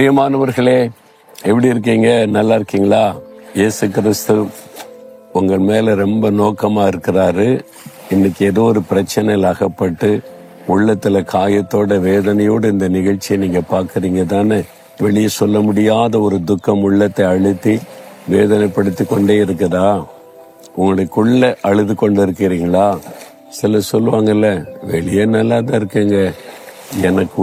பிரியமானவர்களே, எப்படி இருக்கீங்க? நல்லா இருக்கீங்களா? இயேசு கிறிஸ்து உங்கள் மேல ரொம்ப நோக்கமா இருக்கிறாரு. இன்னைக்கு ஏதோ ஒரு பிரச்சனையில் அகப்பட்டு உள்ளத்துல காயத்தோட வேதனையோடு இந்த நிகழ்ச்சியை நீங்க பாக்குறீங்க தானே? வெளியே சொல்ல முடியாத ஒரு துக்கம் உள்ளத்தை அழுத்தி வேதனைப்படுத்தி கொண்டே இருக்குதா? உங்களுக்குள்ள அழுது கொண்டு இருக்கிறீங்களா? சிலர் சொல்லுவாங்கல்ல, வெளியே நல்லா தான் இருக்குங்க, எனக்கு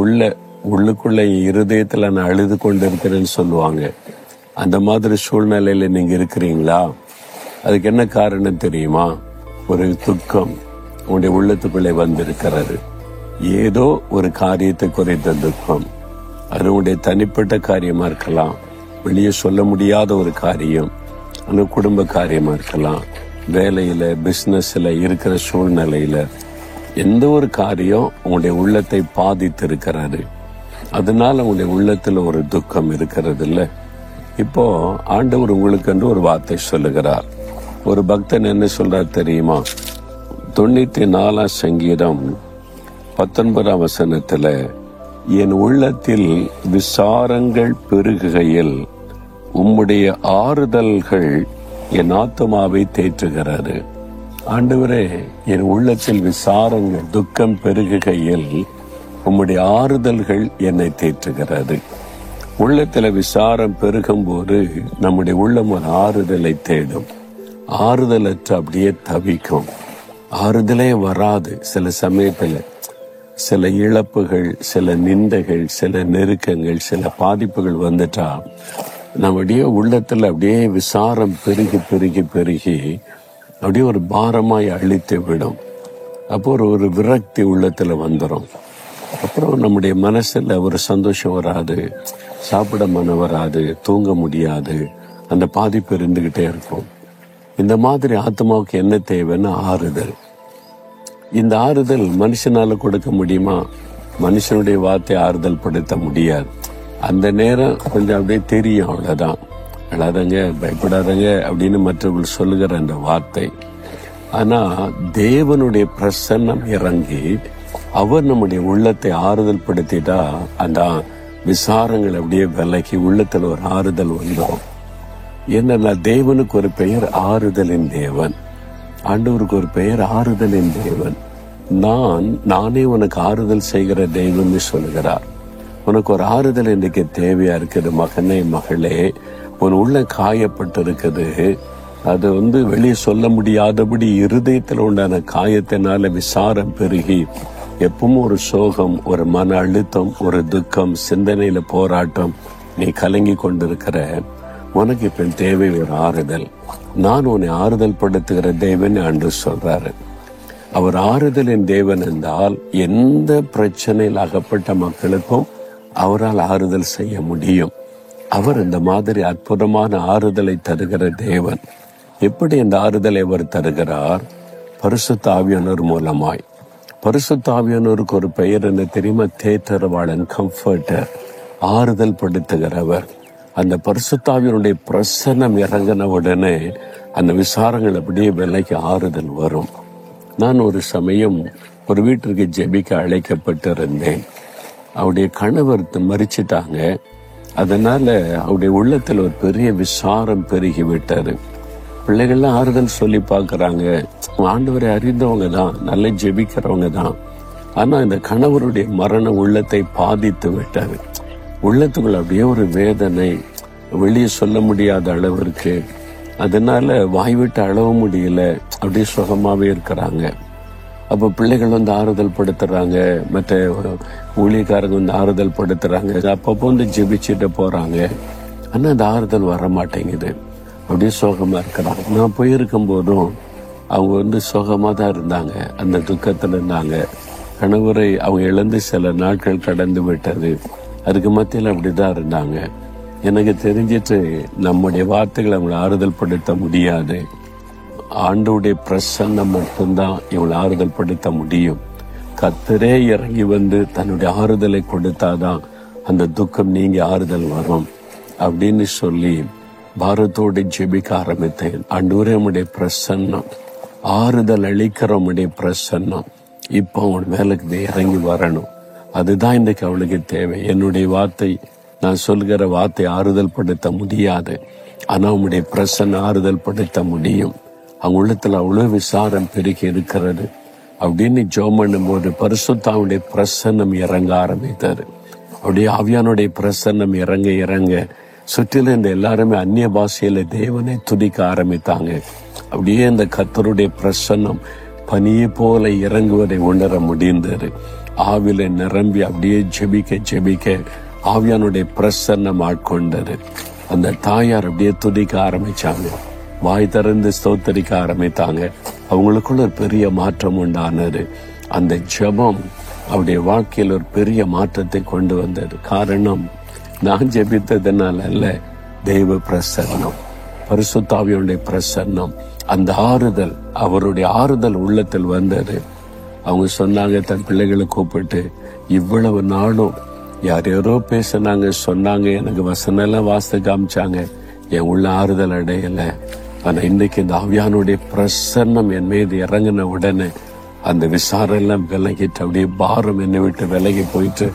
உள்ளுக்குள்ள இருதயத்துல நான் அழுது கொண்டு இருக்கிறேன்னு சொல்லுவாங்க. அந்த மாதிரி சூழ்நிலையில நீங்க இருக்கிறீங்களா? அதுக்கு என்ன காரணம் தெரியுமா? ஒரு துக்கம் உங்களுடைய உள்ளத்துக்குள்ளே வந்திருக்கிறது. ஏதோ ஒரு காரியத்தை குறைந்த துக்கம். அது உங்களுடைய தனிப்பட்ட காரியமா இருக்கலாம், வெளியே சொல்ல முடியாத ஒரு காரியம், அந்த குடும்ப காரியமா இருக்கலாம், வேலையில பிசினஸ்ல இருக்கிற சூழ்நிலையில எந்த ஒரு காரியம் உங்களுடைய உள்ளத்தை பாதித்து இருக்கிறாரு. அதனால உங்களுடைய உள்ளத்துல ஒரு துக்கம் இருக்கிறது இல்ல. இப்போ ஆண்டவர் உங்களுக்கு என்று ஒரு வார்த்தை சொல்லுகிறார். ஒரு பக்தன் என்ன சொல்றார் தெரியுமா? 94 சங்கீதம் 19 வசனத்துல, என் உள்ளத்தில் விசாரங்கள் பெருகுகையில் உம்முடைய ஆறுதல்கள் என் ஆத்துமாவை தேற்றுகிறாரு. ஆண்டவரே, என் உள்ளத்தில் விசாரங்கள் துக்கம் பெருகுகையில் உம்முடைய ஆறுதல்கள் என்னை தேற்றுகிறது. உள்ளத்துல விசாரம் பெருகும் போது நம்முடைய உள்ளம் ஒரு ஆறுதலை தேடும். ஆறுதலற்று அப்படியே தவிக்கும். ஆறுதலே வராது. சில சமயத்துல சில இழப்புகள், சில நிந்தைகள், சில நெருக்கங்கள், சில பாதிப்புகள் வந்துட்டா நம்முடைய உள்ளத்துல அப்படியே விசாரம் பெருகி பெருகி பெருகி அப்படியே ஒரு பாரமாய் அழித்து விடும். அப்போ ஒரு விரக்தி உள்ளத்துல வந்துடும். அப்புறம் நம்முடைய மனசுல ஒரு சந்தோஷம் வராது, சாப்பிட மனம் வராது, தூங்க முடியாது, அந்த பாதிப்பு இருந்துகிட்டே இருக்கும். இந்த மாதிரி ஆத்மாவுக்கு என்ன தேவைன்னு ஆறுதல். இந்த ஆறுதல் மனுஷனால கொடுக்க முடியுமா? மனுஷனுடைய வார்த்தை ஆறுதல் படுத்த முடியாது. அந்த நேரம் கொஞ்சம் அப்படியே தெரியும், அவ்வளவுதான். அழாதங்க, பயப்படாதங்க அப்படின்னு மற்றவர்கள் சொல்லுகிற அந்த வார்த்தை. ஆனா தேவனுடைய பிரசன்னம் இறங்கி அவர் நம்முடைய உள்ளத்தை ஆறுதல் படுத்திட்டா அந்த விசாரங்கள் அப்படியே விலகி உள்ளத்துல ஒரு ஆறுதல் வந்துடும். என்னன்னா, தேவனுக்கு ஒரு பெயர் ஆறுதலின் தேவன். ஆண்டவருக்கு ஒரு பெயர் ஆறுதலின் தேவன். நானே உனக்கு ஆறுதல் செய்கிற தெய்வம்னு சொல்லுகிறார். உனக்கு ஒரு ஆறுதல் இன்னைக்கு தேவையா இருக்குது மகனே, மகளே. உன் உள்ள காயப்பட்டு இருக்குது. அது வெளியே சொல்ல முடியாதபடி இருதயத்தில் உண்டான காயத்தினால விசாரம் பெருகி எப்பவும் ஒரு சோகம், ஒரு மன அழுத்தம், ஒரு துக்கம், சிந்தனையில போராட்டம், நீ கலங்கி கொண்டிருக்கிற. உனக்கு இப்ப தேவை ஒரு ஆறுதல். நான் உன்னை ஆறுதல் படுத்துகிற தேவன் அன்று சொல்றாரு. அவர் ஆறுதலின் தேவன் என்றால் எந்த பிரச்சனையில் அகப்பட்ட மக்களுக்கும் அவரால் ஆறுதல் செய்ய முடியும். அவர் இந்த மாதிரி அற்புதமான ஆறுதலை தருகிற தேவன். எப்படி இந்த ஆறுதலை அவர் தருகிறார்? பரிசுத்த ஆவியானவர் மூலமாய். பரிசுத்த ஆவியானவருக்கு ஒரு பெயர் என்ன தெரியுமா? தேற்றரவாளன், கம்ஃபர்டர், ஆறுதல் படுத்துகிறவர். அந்த பரிசுத்த ஆவியானுடைய பிரசன்னம் இறங்கின உடனே அந்த விசாரங்கள் அப்படியே விலைக்கு ஆறுதல் வரும். நான் ஒரு சமயம் ஒரு வீட்டிற்கு ஜெபிக்க அழைக்கப்பட்டிருந்தேன். அவருடைய கணவர் மரிச்சிட்டாங்க. அதனால அவருடைய உள்ளத்துல ஒரு பெரிய விசாரம் பெருகி விட்டாரு. பிள்ளைகள்லாம் ஆறுதல் சொல்லி பார்க்கறாங்க. ஆண்டவரை அறிந்தவங்க தான், நல்லா ஜெபிக்கிறவங்க தான். ஆனா இந்த கணவருடைய மரண உள்ளத்தை பாதித்து விட்டாரு. உள்ளத்துக்குள்ள அப்படியே ஒரு வேதனை, வெளியே சொல்ல முடியாத அளவிற்கு. அதனால வாய்விட்டு அழவ முடியல, அப்படியே சுகமாவே இருக்கிறாங்க. அப்ப பிள்ளைகள் ஆறுதல் படுத்துறாங்க, மற்ற ஊழியக்காரங்க ஆறுதல் படுத்துறாங்க. அப்பப்போ ஜெபிச்சுட்டு போறாங்க. ஆனா அந்த ஆறுதல் வர மாட்டேங்குது, அப்படியே சோகமா இருக்கிறாங்க. நான் போயிருக்கும் போதும் அவங்க சோகமா தான் இருந்தாங்க, அந்த துக்கத்துல இருந்தாங்க. கணவரை அவங்க இழந்து சில நாட்கள் கடந்து விட்டது. அதுக்கு மத்தியில் அப்படிதான் இருந்தாங்க. எனக்கு தெரிஞ்சிட்டு நம்முடைய வார்த்தைகளை அவங்களை ஆறுதல் படுத்த முடியாது. ஆண்டவருடைய பிரசன்னம் மட்டும்தான் இவங்களை ஆறுதல் படுத்த முடியும். கர்த்தரே இறங்கி தன்னுடைய ஆறுதலை கொடுத்தாதான் அந்த துக்கம் நீங்க ஆறுதல் வரும் அப்படின்னு சொல்லி பாரத்தோடு ஜெபிக்க ஆரம்பித்தேன். ஆண்டவரே, உம்முடைய பிரசன்னம், ஆறுதல் அளிக்கிற உம்முடைய பிரசன்னம் இப்போ அவன் மேலுக்கு இறங்கி வரணும். அதுதான் இன்றைக்கு அவளுக்கு தேவை. என்னுடைய வார்த்தை நான் சொல்கிற வார்த்தை ஆறுதல் படுத்த முடியாது, ஆனா உம்முடைய பிரசன்னம் ஆறுதல் படுத்த முடியும். அவங்க உள்ளத்துல அவ்வளவு விசாரம் பெருகி இருக்கிறது அப்படின்னு ஜெபம் பண்ணும்போது பரிசுத்தாவுடைய பிரசன்னம் இறங்க ஆரம்பித்தாரு. அப்படியே ஆவியானுடைய பிரசன்னம் இறங்க இறங்க சுற்றில இந்த எல்லாருமே அந்நிய பாஷையில தேவனை துதிக்க ஆரம்பித்தாங்க. அப்படியே இந்த கர்த்தருடைய பிரசன்னம் பனியை போல இறங்குவதை உணர முடிந்தது. ஆவில நிரம்பி அப்படியே ஜெபிக்க ஜெபிக்க ஆவியானுடைய பிரசன்னம் ஆட்கொண்டது. அந்த தாயார் அப்படியே துதிக்க ஆரம்பிச்சாங்க, வாய் திறந்து ஸ்தோத்தரிக்க ஆரம்பித்தாங்க. அவங்களுக்குள்ள ஒரு பெரிய மாற்றம் உண்டானது. அந்த ஜெபம் அவருடைய வாழ்க்கையில் ஒரு பெரிய மாற்றத்தை கொண்டு வந்தது. காரணம் நான் ஜெபித்ததுனால அல்ல, தெய்வ பிரசன்னம், பரிசுத்த ஆவியானுடைய பிரசன்னம், அந்த ஆறுதல், அவருடைய ஆறுதல் உள்ளத்தில் வந்தது. அவங்க சொன்னாங்க, தன் பிள்ளைகளை கூப்பிட்டு, இவ்வளவு நாளும் யாரோ பேசினாங்க, சொன்னாங்க, எனக்கு வசனம் எல்லாம் வாசித்து காமிச்சாங்க, என் உள்ள ஆறுதல் அடையல. ஆனா இன்னைக்கு இந்த ஆவியானுடைய பிரசன்னம் என் மீது இறங்கின உடனே அந்த விசாரம் எல்லாம் விலகிட்டு அப்படியே பாரம் என்னை விட்டு விலகி போயிட்டு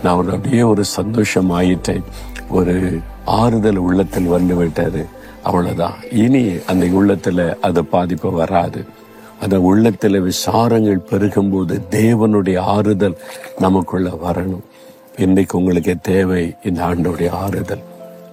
நான் அப்படியே ஒரு சந்தோஷம் ஆயிட்டேன். ஒரு ஆறுதல் உள்ளத்தில் வந்து விட்டது. அவ்வளவுதான். இனி அந்த உள்ளத்துல அது பாதிப்பு வராது. அந்த உள்ளத்துல விசாரங்கள் பெருகும்போது தேவனுடைய ஆறுதல் நமக்குள்ள வரணும். இன்னைக்கு உங்களுக்கு தேவை இந்த ஆண்டோடைய ஆறுதல்.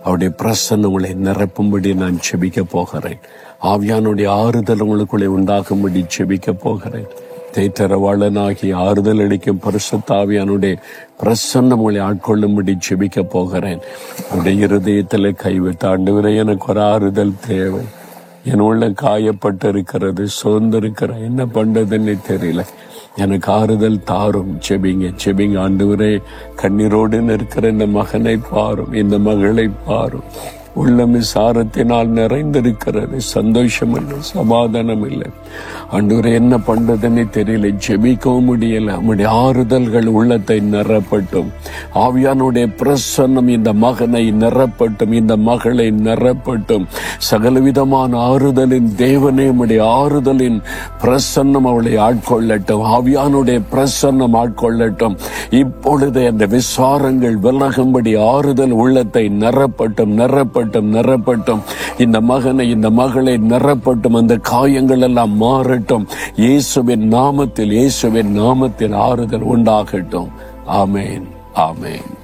அவருடைய பிரசன்னம் உங்களை நிரப்பும்படி நான் செபிக்க போகிறேன். ஆவியானுடைய ஆறுதல் உங்களுக்குள்ளே உண்டாகும்படி செபிக்க போகிறேன். தேற்றரவாளனாகி ஆறுதல் அளிக்கும் பரிசுத்த ஆவியானுடைய பிரசன்னம் உங்களை ஆட்கொள்ளும்படி செபிக்க போகிறேன். அவருடைய இருதயத்துல கைவிட்டு, ஆண்டவரே எனக்கு ஒரு ஆறுதல் தேவை, என் உள்ள காயப்பட்டு இருக்கிறது, சோர்ந்திருக்கிற, என்ன பண்றதுன்னு தெரியல, எனக்கு ஆறுதல் தாரும். செபிங்க செபிங்க. ஆண்டவரே, கண்ணீரோடு இருக்கிற இந்த மகனை பாரும், இந்த மகளை பாரும். உள்ளம் விசாரத்தினால் நிறைந்திருக்கிறது, சந்தோஷம் இல்லை, சமாதானம் இல்லை. ஆண்டவரே, என்ன பண்றதுன்னு தெரியல, ஜெபிக்கவும் முடியல. நம்முடைய ஆறுதல்கள் உள்ளத்தை நிரப்பட்டும். ஆவியானுடைய பிரசன்னம் இந்த மகனை நிரப்பட்டும், இந்த மகளை நிரப்பட்டும். சகலவிதமான ஆறுதலின் தேவனே, நம்முடைய ஆறுதலின் பிரசன்னம் அவளை ஆட்கொள்ளட்டும். ஆவியானுடைய பிரசன்னம் ஆட்கொள்ளட்டும். இப்பொழுது அந்த விசாரங்கள் விலகும்படி ஆறுதல் உள்ளத்தை நிரப்பட்டும், நிரப்பட்டும், நிரப்பட்டும். இந்த மகனை, இந்த மகளை நிரப்பட்டும். அந்த காயங்கள் எல்லாம் மாறட்டும். இயேசுவின் நாமத்தில், இயேசுவின் நாமத்தில் ஆறுதல் உண்டாகட்டும். ஆமேன், ஆமேன்.